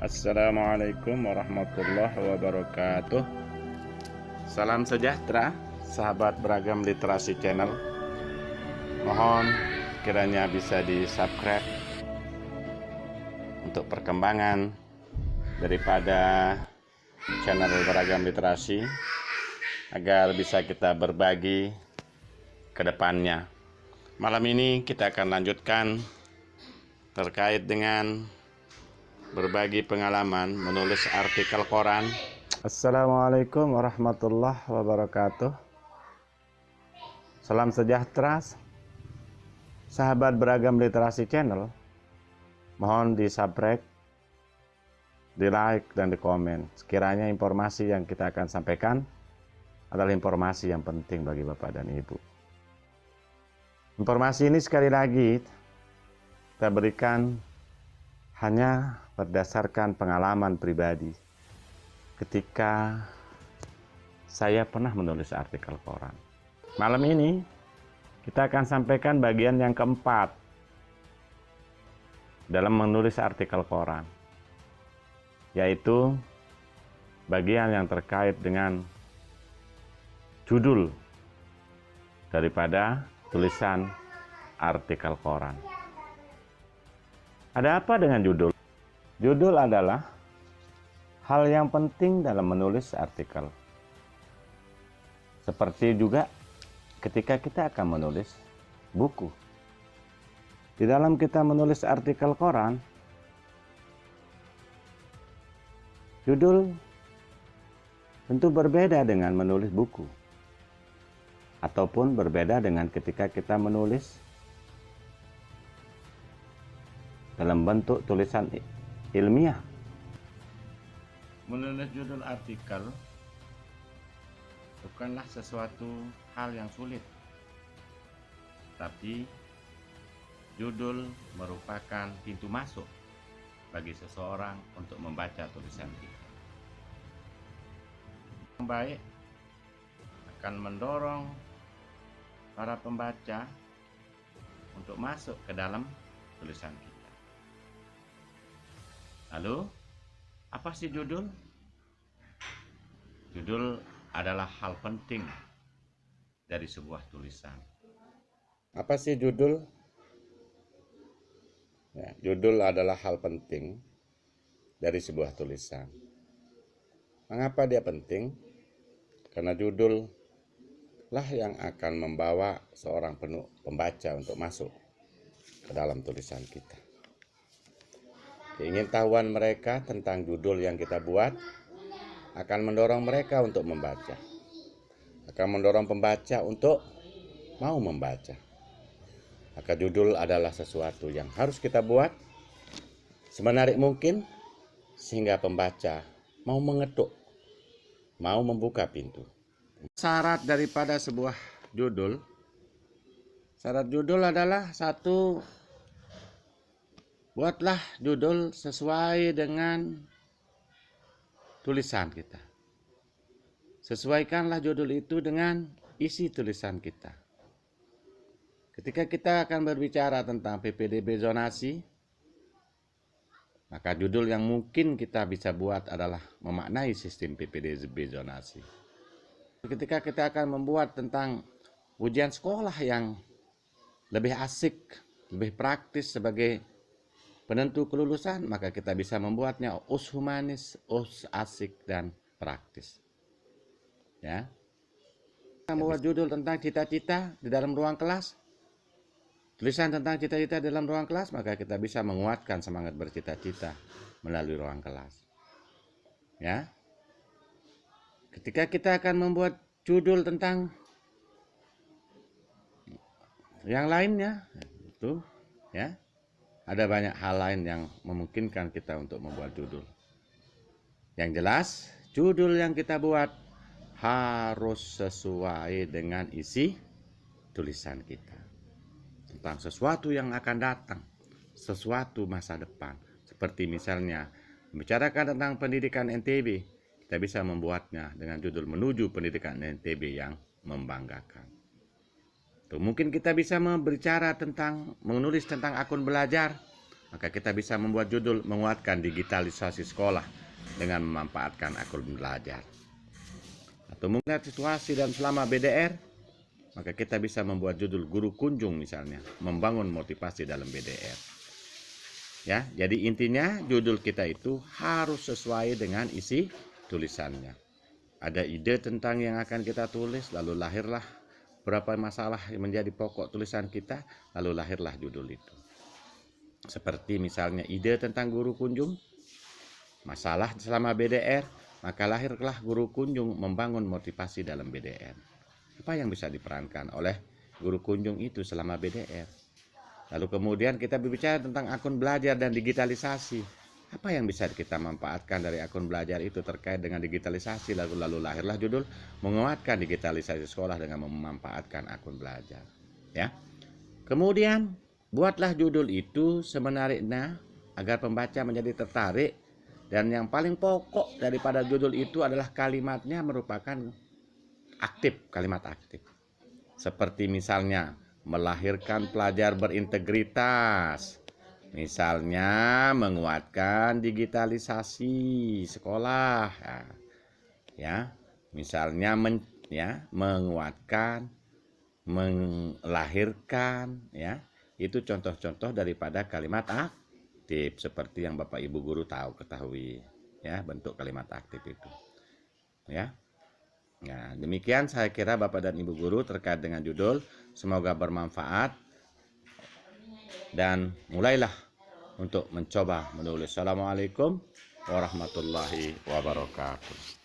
Assalamualaikum warahmatullahi wabarakatuh. Salam sejahtera, sahabat Beragam Literasi Channel. Mohon kiranya bisa di-subscribe untuk perkembangan daripada channel Beragam Literasi, agar bisa kita berbagi ke depannya. Malam ini kita akan lanjutkan terkait dengan berbagi pengalaman menulis artikel koran. Assalamualaikum warahmatullahi wabarakatuh. Salam sejahtera, sahabat Beragam Literasi Channel. Mohon di subscribe, di like, dan di komen. Sekiranya informasi yang kita akan sampaikan adalah informasi yang penting bagi Bapak dan Ibu. Informasi ini sekali lagi kita berikan hanya berdasarkan pengalaman pribadi ketika saya pernah menulis artikel koran. Malam ini kita akan sampaikan bagian yang keempat dalam menulis artikel koran, yaitu bagian yang terkait dengan judul daripada tulisan artikel koran. Ada apa dengan judul? Judul adalah hal yang penting dalam menulis artikel. Seperti juga ketika kita akan menulis buku. Di dalam kita menulis artikel koran, judul tentu berbeda dengan menulis buku. Ataupun berbeda dengan ketika kita menulis dalam bentuk tulisan ilmiah. Menulis judul artikel bukanlah sesuatu hal yang sulit, tapi judul merupakan pintu masuk bagi seseorang untuk membaca tulisan kita. Yang baik akan mendorong para pembaca untuk masuk ke dalam tulisan kita. Lalu, apa sih judul? Judul adalah hal penting dari sebuah tulisan. Apa sih judul? Ya, judul adalah hal penting dari sebuah tulisan. Mengapa dia penting? Karena judul lah yang akan membawa seorang pembaca untuk masuk ke dalam tulisan kita. Keingintahuan mereka tentang judul yang kita buat akan mendorong mereka untuk membaca, akan mendorong pembaca untuk mau membaca. Maka judul adalah sesuatu yang harus kita buat semenarik mungkin sehingga pembaca mau mengetuk, mau membuka pintu. Syarat daripada sebuah judul, syarat judul adalah satu, buatlah judul sesuai dengan tulisan kita. Sesuaikanlah judul itu dengan isi tulisan kita. Ketika kita akan berbicara tentang PPDB zonasi, maka judul yang mungkin kita bisa buat adalah memaknai sistem PPDB zonasi. Ketika kita akan membuat tentang ujian sekolah yang lebih asik, lebih praktis sebagai penentu kelulusan, maka kita bisa membuatnya us humanis, us asik, dan praktis. Ya, kita membuat judul tentang cita-cita di dalam ruang kelas, tulisan tentang cita-cita di dalam ruang kelas, maka kita bisa menguatkan semangat bercita-cita melalui ruang kelas. Ya, ketika kita akan membuat judul tentang yang lainnya, itu ya. Ada banyak hal lain yang memungkinkan kita untuk membuat judul. Yang jelas, judul yang kita buat harus sesuai dengan isi tulisan kita. Tentang sesuatu yang akan datang, sesuatu masa depan. Seperti misalnya, membicarakan tentang pendidikan NTB, kita bisa membuatnya dengan judul menuju pendidikan NTB yang membanggakan. Tuh, mungkin kita bisa berbicara tentang menulis tentang akun belajar, maka kita bisa membuat judul menguatkan digitalisasi sekolah dengan memanfaatkan akun belajar. Atau melihat situasi dan selama BDR, maka kita bisa membuat judul guru kunjung misalnya, membangun motivasi dalam BDR. Ya, jadi intinya judul kita itu harus sesuai dengan isi tulisannya. Ada ide tentang yang akan kita tulis, lalu lahirlah berapa masalah yang menjadi pokok tulisan kita, lalu lahirlah judul itu. Seperti misalnya ide tentang guru kunjung, masalah selama BDR, maka lahirlah guru kunjung membangun motivasi dalam BDR. Apa yang bisa diperankan oleh guru kunjung itu selama BDR? Lalu kemudian kita berbicara tentang akun belajar dan digitalisasi. Apa yang bisa kita manfaatkan dari akun belajar itu terkait dengan digitalisasi? Lalu lahirlah judul menguatkan digitalisasi sekolah dengan memanfaatkan akun belajar. Ya. Kemudian buatlah judul itu semenariknya agar pembaca menjadi tertarik, dan yang paling pokok daripada judul itu adalah kalimatnya merupakan aktif, kalimat aktif. Seperti misalnya melahirkan pelajar berintegritas. Misalnya menguatkan digitalisasi sekolah, ya. Misalnya menguatkan, melahirkan, ya. Itu contoh-contoh daripada kalimat aktif seperti yang Bapak Ibu guru ketahui, ya, bentuk kalimat aktif itu, ya. Nah, demikian saya kira Bapak dan Ibu guru terkait dengan judul. Semoga bermanfaat. Dan mulailah untuk mencoba menulis. Assalamualaikum warahmatullahi wabarakatuh.